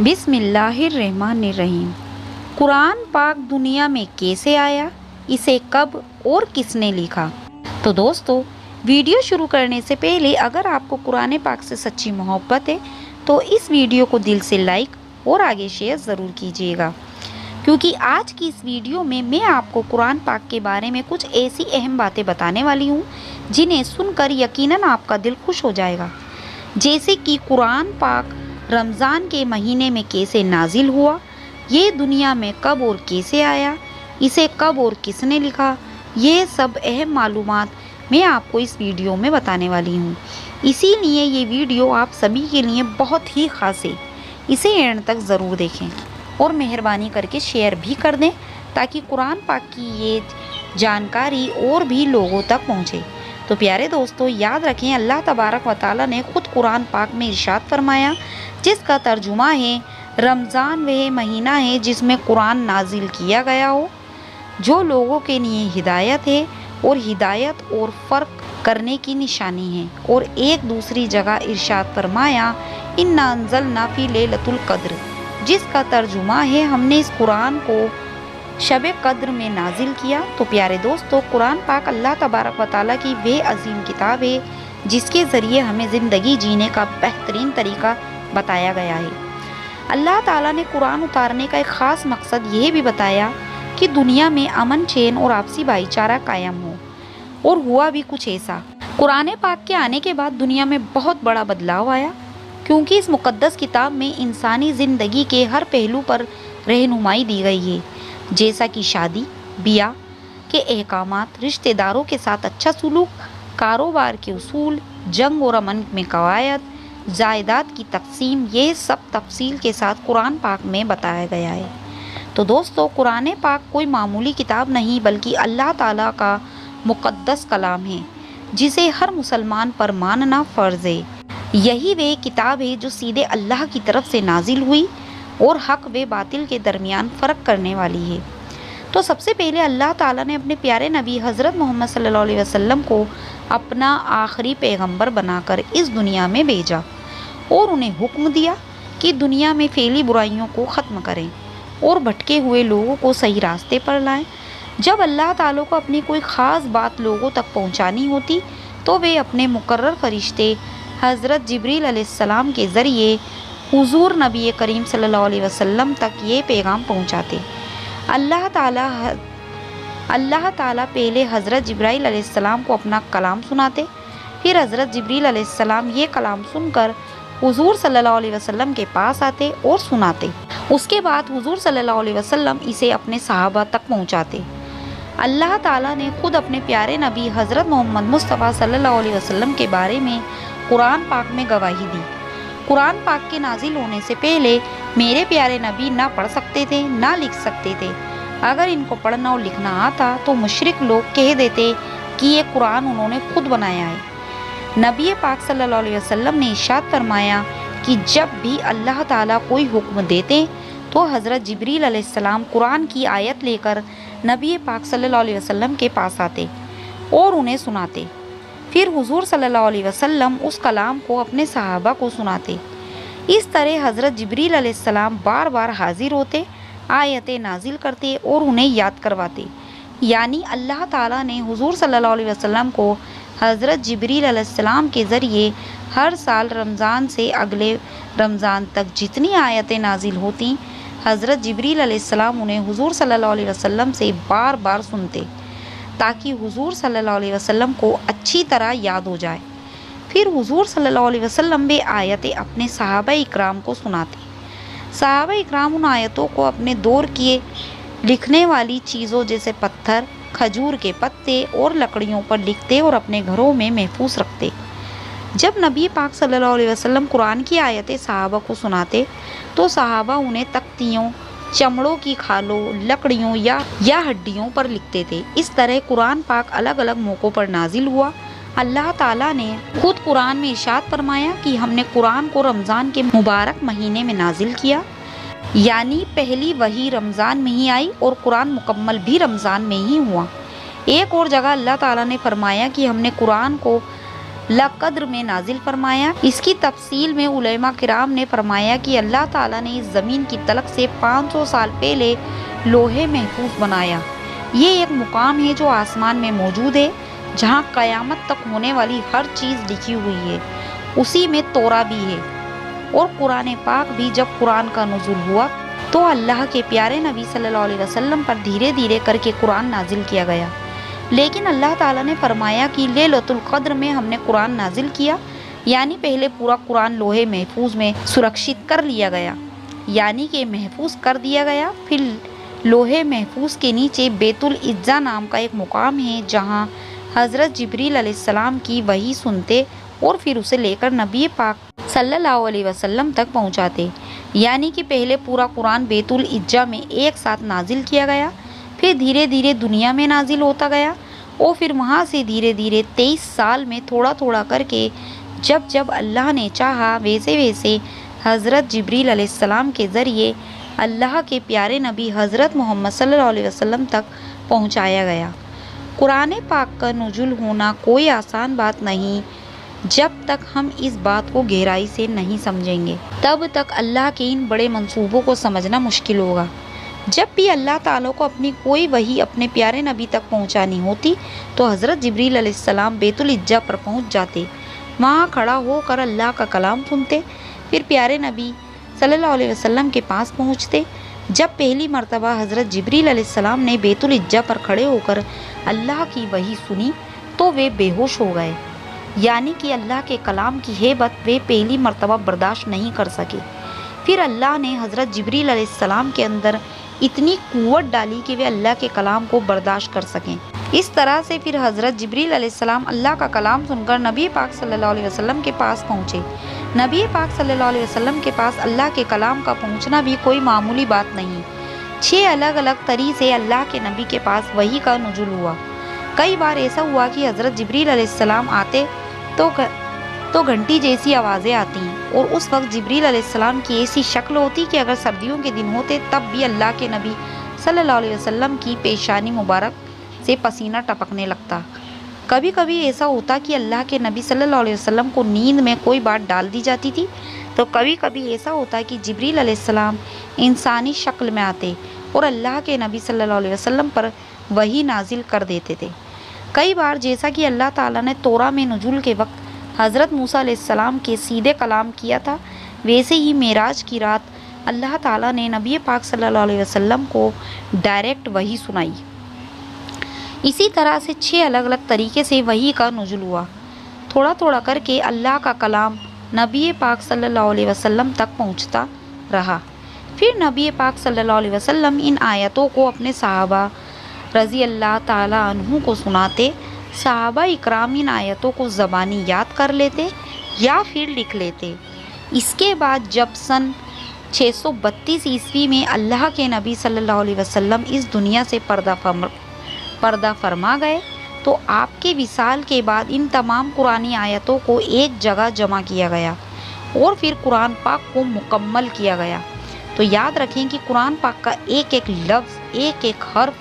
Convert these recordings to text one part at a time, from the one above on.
بسم اللہ الرحمن الرحیم۔ قرآن پاک دنیا میں کیسے آیا، اسے کب اور کس نے لکھا؟ تو دوستو، ویڈیو شروع کرنے سے پہلے اگر آپ کو قرآن پاک سے سچی محبت ہے تو اس ویڈیو کو دل سے لائک اور آگے شیئر ضرور کیجیے گا، کیونکہ آج کی اس ویڈیو میں آپ کو قرآن پاک کے بارے میں کچھ ایسی اہم باتیں بتانے والی ہوں جنہیں سن کر یقیناً آپ کا دل خوش ہو جائے گا، جیسے کہ قرآن پاک رمضان کے مہینے میں کیسے نازل ہوا، یہ دنیا میں کب اور کیسے آیا، اسے کب اور کس نے لکھا، یہ سب اہم معلومات میں آپ کو اس ویڈیو میں بتانے والی ہوں۔ اسی لیے یہ ویڈیو آپ سبھی کے لیے بہت ہی خاص ہے، اسے اینڈ تک ضرور دیکھیں اور مہربانی کر کے شیئر بھی کر دیں تاکہ قرآن پاک کی یہ جانکاری اور بھی لوگوں تک پہنچے۔ تو پیارے دوستو، یاد رکھیں اللہ تبارک و تعالیٰ نے خود قرآن پاک میں ارشاد فرمایا، جس کا ترجمہ ہے رمضان وہ مہینہ ہے جس میں قرآن نازل کیا گیا ہو، جو لوگوں کے لیے ہدایت ہے اور ہدایت اور فرق کرنے کی نشانی ہے۔ اور ایک دوسری جگہ ارشاد فرمایا اِنَّا أَنزَلْنَا فِي لَيْلَةِ الْقَدْرِ، جس کا ترجمہ ہے ہم نے اس قرآن کو شب قدر میں نازل کیا۔ تو پیارے دوستو، قرآن پاک اللہ تبارک و تعالیٰ کی وہ عظیم کتاب ہے جس کے ذریعے ہمیں زندگی جینے کا بہترین طریقہ بتایا گیا ہے۔ اللہ تعالیٰ نے قرآن اتارنے کا ایک خاص مقصد یہ بھی بتایا کہ دنیا میں امن چین اور آپسی بھائی چارہ قائم ہو، اور ہوا بھی کچھ ایسا۔ قرآن پاک کے آنے کے بعد دنیا میں بہت بڑا بدلاؤ آیا، کیونکہ اس مقدس کتاب میں انسانی زندگی کے ہر پہلو پر رہنمائی دی گئی ہے، جیسا کہ شادی بیاہ کے احکامات، رشتہ داروں کے ساتھ اچھا سلوک، کاروبار کے اصول، جنگ اور امن میں قواعد، جائیداد کی تقسیم، یہ سب تفصیل کے ساتھ قرآن پاک میں بتایا گیا ہے۔ تو دوستو، قرآن پاک کوئی معمولی کتاب نہیں بلکہ اللہ تعالیٰ کا مقدس کلام ہے جسے ہر مسلمان پر ماننا فرض ہے۔ یہی وہ کتاب ہے جو سیدھے اللہ کی طرف سے نازل ہوئی اور حق و باطل کے درمیان فرق کرنے والی ہے۔ تو سب سے پہلے اللہ تعالیٰ نے اپنے پیارے نبی حضرت محمد صلی اللہ علیہ وسلم کو اپنا آخری پیغمبر بنا کر اس دنیا میں بھیجا اور انہیں حکم دیا کہ دنیا میں پھیلی برائیوں کو ختم کریں اور بھٹکے ہوئے لوگوں کو صحیح راستے پر لائیں۔ جب اللہ تعالیٰ کو اپنی کوئی خاص بات لوگوں تک پہنچانی ہوتی تو وہ اپنے مقرر فرشتے حضرت جبریل علیہ السلام کے ذریعے حضور نبی کریم صلی اللہ علیہ وسلم تک یہ پیغام پہنچاتے۔ اللہ تعالیٰ پہلے حضرت جبرائیل علیہ السلام کو اپنا کلام سناتے، پھر حضرت جبریل علیہ السلام یہ کلام سن کر حضور صلی اللہ علیہ وسلم کے پاس آتے اور سناتے۔ اس کے بعد حضور صلی اللہ علیہ وسلم اسے اپنے صحابہ تک پہنچاتے۔ اللہ تعالیٰ نے خود اپنے پیارے نبی حضرت محمد مصطفیٰ صلی اللہ علیہ وسلم کے بارے میں قرآن پاک میں گواہی دی۔ قرآن پاک کے نازل ہونے سے پہلے میرے پیارے نبی نہ پڑھ سکتے تھے نہ لکھ سکتے تھے۔ اگر ان کو پڑھنا اور لکھنا آتا تو مشرک لوگ کہہ دیتے کہ یہ قرآن انہوں نے خود بنایا ہے۔ نبی پاک صلی اللہ علیہ وسلم نے ارشاد فرمایا کہ جب بھی اللہ تعالیٰ کوئی حکم دیتے تو حضرت جبریل علیہ السلام قرآن کی آیت لے کر نبی پاک صلی اللہ علیہ وسلم کے پاس آتے اور انہیں سناتے، پھر حضور صلی اللہ علیہ وسلم اس کلام کو اپنے صحابہ کو سناتے۔ اس طرح حضرت جبریل علیہ السلام بار بار حاضر ہوتے، آیتیں نازل کرتے اور انہیں یاد کرواتے۔ یعنی اللہ تعالیٰ نے حضور صلی اللہ علیہ وسلم کو حضرت جبریل علیہ السلام کے ذریعے ہر سال رمضان سے اگلے رمضان تک جتنی آیتیں نازل ہوتیں، حضرت جبریل علیہ السلام انہیں حضور صلی اللہ علیہ وسلم سے بار بار سنتے تاکہ حضور صلی اللہ علیہ وسلم کو اچھی طرح یاد ہو جائے۔ پھر حضور صلی اللہ علیہ وسلم بھی آیتیں اپنے صحابہ اکرام کو سناتے۔ صحابہ اکرام ان آیتوں کو اپنے دور کی لکھنے والی چیزوں جیسے پتھر، کھجور کے پتے اور لکڑیوں پر لکھتے اور اپنے گھروں میں محفوظ رکھتے۔ جب نبی پاک صلی اللہ علیہ وسلم قرآن کی آیتیں صحابہ کو سناتے تو صحابہ انہیں تختیوں، چمڑوں کی کھالوں، لکڑیوں یا ہڈیوں پر لکھتے تھے۔ اس طرح قرآن پاک الگ الگ موقعوں پر نازل ہوا۔ اللہ تعالیٰ نے خود قرآن میں ارشاد فرمایا کہ ہم نے قرآن کو رمضان کے مبارک مہینے میں نازل کیا، یعنی پہلی وحی رمضان میں ہی آئی اور قرآن مکمل بھی رمضان میں ہی ہوا۔ ایک اور جگہ اللہ تعالیٰ نے فرمایا کہ ہم نے قرآن کو लक़द्र में नाजिल फरमाया। इसकी तफसील में उलमा किराम ने फरमाया कि अल्लाह ताला ने इस ज़मीन की तलक से 500 साल पहले लोहे महफूज बनाया। ये एक मुकाम है जो आसमान में मौजूद है, जहाँ क़यामत तक होने वाली हर चीज़ लिखी हुई है। उसी में तौरा भी है। और कुरान पाक भी जब कुरान का नुज़ूल हुआ तो अल्लाह के प्यारे नबी सल्लल्लाहु अलैहि वसल्लम पर धीरे धीरे करके कुरान नाजिल किया गया। लेकिन अल्लाह ताला ने फरमाया कि लैलतुल क़द्र में हमने कुरान नाजिल किया, यानी पहले पूरा कुरान लोहे महफूज में सुरक्षित कर लिया गया, यानी कि महफूज कर दिया गया। फिर लोहे महफूज के नीचे बैतुल इज़्ज़ा नाम का एक मुकाम है, जहाँ हज़रत जिब्रील अलैहिस्सलाम की वही सुनते और फिर उसे लेकर नबी पाक सल्लल्लाहु अलैहि वसल्लम तक पहुँचाते। यानी कि पहले पूरा कुरान बैतुल इज़्ज़ा में एक साथ नाजिल किया गया, फिर धीरे धीरे दुनिया में नाजिल होता गया, और फिर वहाँ से धीरे धीरे 23 साल में थोड़ा थोड़ा करके जब जब अल्लाह ने चाहा वैसे वैसे हज़रत जिब्रील अलैहिस्सलाम के ज़रिए अल्लाह के प्यारे नबी हज़रत मोहम्मद सल्लल्लाहु अलैहि वसल्लम तक पहुँचाया गया। कुरान पाक का नुज़ूल होना कोई आसान बात नहीं। जब तक हम इस बात को गहराई से नहीं समझेंगे, तब तक अल्लाह के इन बड़े मंसूबों को समझना मुश्किल होगा। जब भी अल्लाह ताला को अपनी कोई वही अपने प्यारे नबी तक पहुंचानी होती तो हज़रत जिब्रील अलैहिस्सलाम बैतुल इज़्ज़ा पर पहुंच जाते, वहां खड़ा होकर अल्लाह का कलाम सुनते, फिर प्यारे नबी सल्लल्लाहु अलैहि वसल्लम के पास पहुंचते। जब पहली मर्तबा हज़रत जिब्रील अलैहिस्सलाम ने बैतुल इज़्ज़ा पर खड़े होकर अल्लाह की वही सुनी तो वे बेहोश हो गए, यानी कि अल्लाह के कलाम की हेबत वे पहली मर्तबा बर्दाश्त नहीं कर सके। फिर अल्लाह ने हज़रत जिब्रील अलैहिस्सलाम के अंदर इतनी कुव्वत डाली कि वे अल्लाह के कलाम को बर्दाश्त कर सकें। इस तरह से फिर हज़रत जिब्रील अलैहिस्सलाम अल्लाह का कलाम सुनकर नबी पाक सल्लल्लाहु अलैहि वसल्लम के पास पहुँचे। नबी पाक सल्लल्लाहु अलैहि वसल्लम के पास अल्लाह के कलाम का पहुँचना भी कोई मामूली बात नहीं। 6 अलग अलग तरीक़े से अल्लाह के नबी के पास वही का नुज़ूल हुआ। कई बार ऐसा हुआ कि हज़रत जिब्रील अलैहिस्सलाम आते तो घंटी जैसी आवाज़ें आती, और उस वक्त जिब्रील अलैहिस्सलाम की ऐसी शक्ल होती कि अगर सर्दियों के दिन होते तब भी अल्लाह के नबी सल्लल्लाहु अलैहि वसल्लम की पेशानी मुबारक से पसीना टपकने लगता। कभी कभी ऐसा होता कि अल्लाह के नबी सल्लल्लाहु अलैहि वसल्लम को नींद में कोई बात डाल दी जाती थी, तो कभी कभी ऐसा होता कि जिब्रील अलैहिस्सलाम इंसानी शक्ल में आते और अल्लाह के नबी सल्लल्लाहु अलैहि वसल्लम पर वही नाजिल कर देते थे। कई बार जैसा कि अल्लाह ताला ने तौरा में नुज़ूल के वक्त हज़रत मूसा अलैहिस्सलाम के सीधे कलाम किया था, वैसे ही मेराज की रात अल्लाह ताला ने नबी पाक सल्लल्लाहु अलैहि वसल्लम को डायरेक्ट वही सुनाई। इसी तरह से 6 अलग अलग तरीके से वही का नुज़ूल हुआ। थोड़ा थोड़ा करके अल्लाह का कलाम नबी पाक सल्लल्लाहु अलैहि वसल्लम तक पहुँचता रहा। फिर नबी पाक सल्लल्लाहु अलैहि वसल्लम इन आयतों को अपने सहाबा रज़ी अल्लाह ताला अन्हु को सुनाते। सहाबा इकराम इन आयतों को ज़बानी याद कर लेते या फिर लिख लेते। इसके बाद जब सन 632 ईस्वी में अल्लाह के नबी सल्लल्लाहु अलैहि वसल्लम इस दुनिया से पर्दा फरमा गए तो आपके विसाल के बाद इन तमाम कुरानी आयतों को एक जगह जमा किया गया और फिर कुरान पाक को मुकम्मल किया गया। तो याद रखें कि कुरान पाक का एक एक लफ्ज़, एक एक हर्फ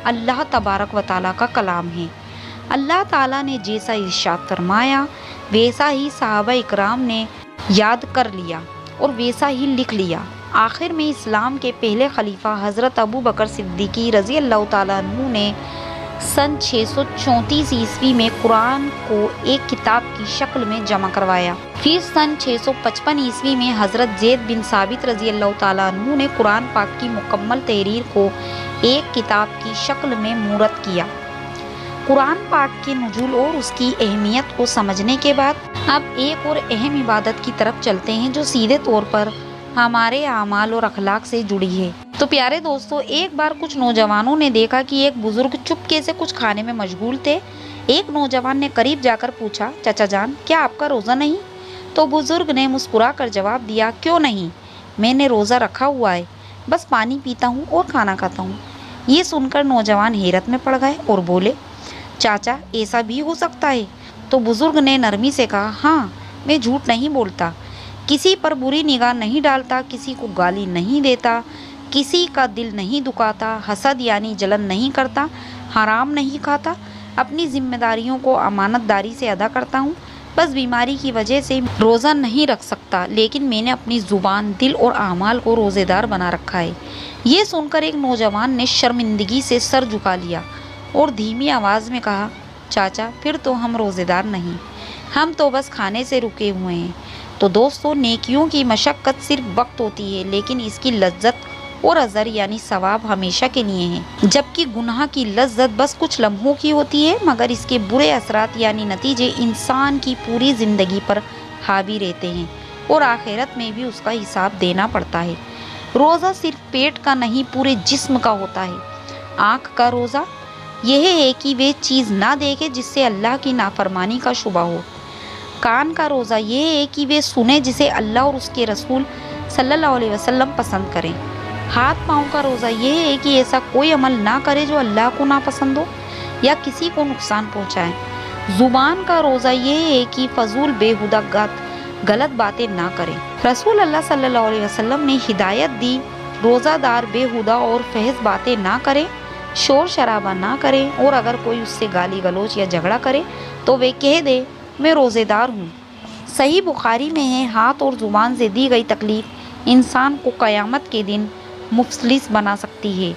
अल्लाह तबारक व ताला का कलाम है। अल्लाह ताला ने जैसा इरशाद फरमाया वैसा ही सहाबा इकराम ने याद कर लिया और वैसा ही लिख लिया। आखिर में इस्लाम के पहले खलीफा हज़रत अबू बकर सिद्दीकी रज़ी अल्लाह ताला अन्हु ने सन 634 ईस्वी में कुरान को एक किताब की शक्ल में जमा करवाया। फिर सन 655 ईस्वी में हज़रत ज़ैद बिन साबित रज़ी अल्लाह ताला अन्हु ने कुरान पाक की मुकम्मल तहरीर को एक किताब की शक्ल में मूरत किया। कुरान पाक के नुज़ूल और उसकी अहमियत को समझने के बाद अब एक और अहम इबादत की तरफ चलते हैं जो सीधे तौर पर हमारे आमाल और अखलाक से जुड़ी है। तो प्यारे दोस्तों, एक बार कुछ नौजवानों ने देखा कि एक बुजुर्ग चुपके से कुछ खाने में मशगूल थे। एक नौजवान ने करीब जाकर पूछा, चाचा जान क्या आपका रोज़ा नहीं? तो बुजुर्ग ने मुस्कुरा कर जवाब दिया, क्यों नहीं, मैंने रोज़ा रखा हुआ है, बस पानी पीता हूँ और खाना खाता हूँ। ये सुनकर नौजवान हैरत में पड़ गए और बोले, चाचा ऐसा भी हो सकता है? तो बुजुर्ग ने नरमी से कहा, हाँ मैं झूठ नहीं बोलता, किसी पर बुरी निगाह नहीं डालता, किसी को गाली नहीं देता, किसी का दिल नहीं दुखाता, हसद यानी जलन नहीं करता, हराम नहीं खाता, अपनी जिम्मेदारियों को अमानतदारी से अदा करता हूँ, बस बीमारी की वजह से रोज़ा नहीं रख सकता, लेकिन मैंने अपनी ज़ुबान, दिल और आमाल को रोज़ेदार बना रखा है। ये सुनकर एक नौजवान ने शर्मिंदगी से सर झुका लिया और धीमी आवाज़ में कहा, चाचा फिर तो हम रोज़ेदार नहीं, हम तो बस खाने से रुके हुए हैं। तो दोस्तों, नेकियों की मशक्क़त सिर्फ वक्त होती है, लेकिन इसकी लज्जत और अज़र यानी सवाब हमेशा के लिए है। जबकि गुनाह की लज्जत बस कुछ लम्हों की होती है, मगर इसके बुरे असरात यानी नतीजे इंसान की पूरी ज़िंदगी पर हावी रहते हैं और आखिरत में भी उसका हिसाब देना पड़ता है। रोज़ा सिर्फ पेट का नहीं, पूरे जिस्म का होता है। आँख का रोज़ा यह है कि वे चीज़ ना देखे जिससे अल्लाह की नाफरमानी का शुबा हो। कान का रोज़ा ये है कि वे सुने जिसे अल्लाह और उसके रसूल सल्लल्लाहु अलैहि वसल्लम पसंद करें। हाथ पाँव का रोज़ा ये है कि ऐसा कोई अमल ना करे जो अल्लाह को नापसंद हो या किसी को नुकसान पहुँचाए। ज़ुबान का रोज़ा ये है कि फजूल बेहुदा गलत बातें ना करें। रसूल अल्लाह सल्लल्लाहु अलैहि वसल्लम ने हिदायत दी, रोज़ादार बेहुदा और फहश बातें ना करें, शोर शराबा ना करें, और अगर कोई उससे गाली गलौज या झगड़ा करे तो वे कह दे मैं रोज़ेदार हूँ। सही बुखारी में है, हाथ और ज़ुबान से दी गई तकलीफ़ इंसान को क़यामत के दिन मुफलिस बना सकती है।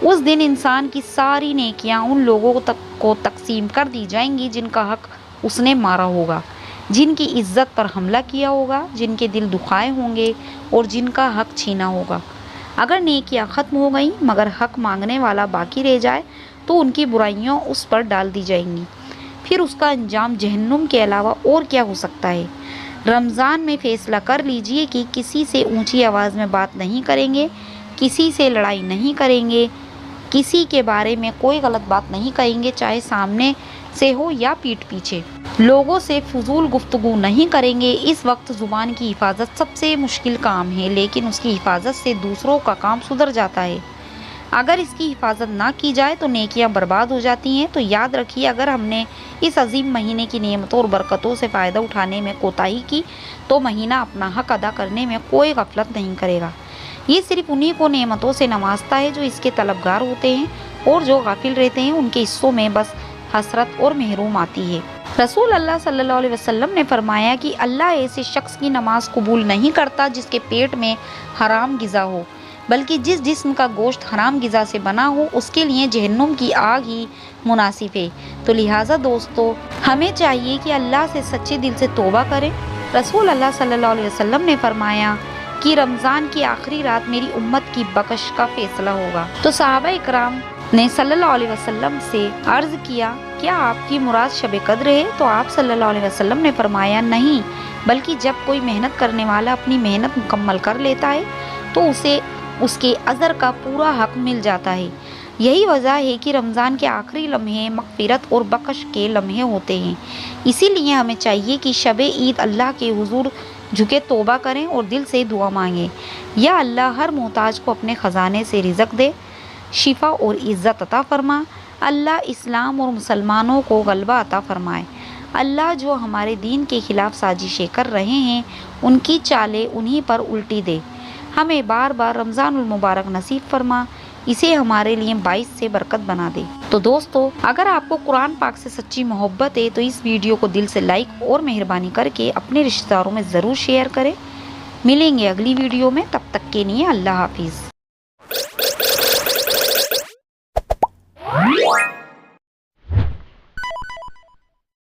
उस दिन इंसान की सारी नेकियां उन लोगों को तकसीम कर दी जाएंगी जिनका हक उसने मारा होगा, जिनकी इज्जत पर हमला किया होगा, जिनके दिल दुखाए होंगे और जिनका हक छीना होगा। अगर नेकियां ख़त्म हो गई मगर हक मांगने वाला बाकी रह जाए तो उनकी बुराइयां उस पर डाल दी जाएंगी। फिर उसका अंजाम जहन्नुम के अलावा और क्या हो सकता है। रमज़ान में फ़ैसला कर लीजिए कि किसी से ऊंची आवाज़ में बात नहीं करेंगे, किसी से लड़ाई नहीं करेंगे, किसी के बारे में कोई गलत बात नहीं कहेंगे, चाहे सामने से हो या पीठ पीछे। लोगों से फजूल गुफ्तगू नहीं करेंगे। इस वक्त ज़ुबान की हिफाजत सबसे मुश्किल काम है, लेकिन उसकी हिफाजत से दूसरों का काम सुधर जाता है। अगर इसकी हिफाजत ना की जाए तो नेकियां बर्बाद हो जाती हैं। तो याद रखिए, अगर हमने इस अजीम महीने की नेमतों और बरकतों से फ़ायदा उठाने में कोताही की तो महीना अपना हक अदा करने में कोई गफलत नहीं करेगा। ये सिर्फ उन्हीं को नेमतों से नवाजता है जो इसके तलबगार होते हैं, और जो गाफिल रहते हैं उनके हिस्सों में बस हसरत और महरूम आती है। रसूल अल्लाह सल्लल्लाहु अलैहि वसल्लम ने फरमाया कि अल्लाह ऐसे शख्स की नमाज कबूल नहीं करता जिसके पेट में हराम ग़िज़ा हो, बल्कि जिस जिस्म का गोश्त हराम ग़िज़ा से बना हो उसके लिए जहन्नुम की आग ही मुनासिब है। तो लिहाजा दोस्तों, हमें चाहिए कि अल्लाह से सच्चे दिल से तौबा करें। रसूल अल्लाह सल्लल्लाहु अलैहि वसल्लम ने फरमाया कि रमज़ान की आखिरी रात मेरी उम्मत की बख्श का फैसला होगा। तो सहाबा इकराम ने सल्लल्लाहु अलैहि वसल्लम से अर्ज़ किया, क्या आपकी मुराद शब कद्र है? तो आप सल्लल्लाहु अलैहि वसल्लम ने फरमाया, नहीं, बल्कि जब कोई मेहनत करने वाला अपनी मेहनत मुकम्मल कर लेता है तो उसे उसके अज़र का पूरा हक मिल जाता है। यही वजह है कि रमज़ान के आखिरी लम्हे मग़फ़िरत और बख्श के लम्हे होते हैं। इसीलिए हमें चाहिए कि शब ईद अल्लाह के हुज़ूर झुके तौबा करें और दिल से दुआ मांगें, या अल्लाह हर मोहताज को अपने ख़जाने से रिज़्क़ दे, शिफा और इज़्ज़त अता फरमा। अल्लाह इस्लाम और मुसलमानों को गलबा अता फरमाए। अल्लाह जो हमारे दीन के ख़िलाफ़ साजिशें कर रहे हैं उनकी चालें उन्हीं पर उल्टी दे। हमें बार बार रमज़ानुल मुबारक नसीब फरमा, इसे हमारे लिए बाइस से बरकत बना दे। तो दोस्तों, अगर आपको कुरान पाक से सच्ची मोहब्बत है तो इस वीडियो को दिल से लाइक और मेहरबानी करके अपने रिश्तेदारों में ज़रूर शेयर करें। मिलेंगे अगली वीडियो में, तब तक के लिए अल्लाह हाफिज़।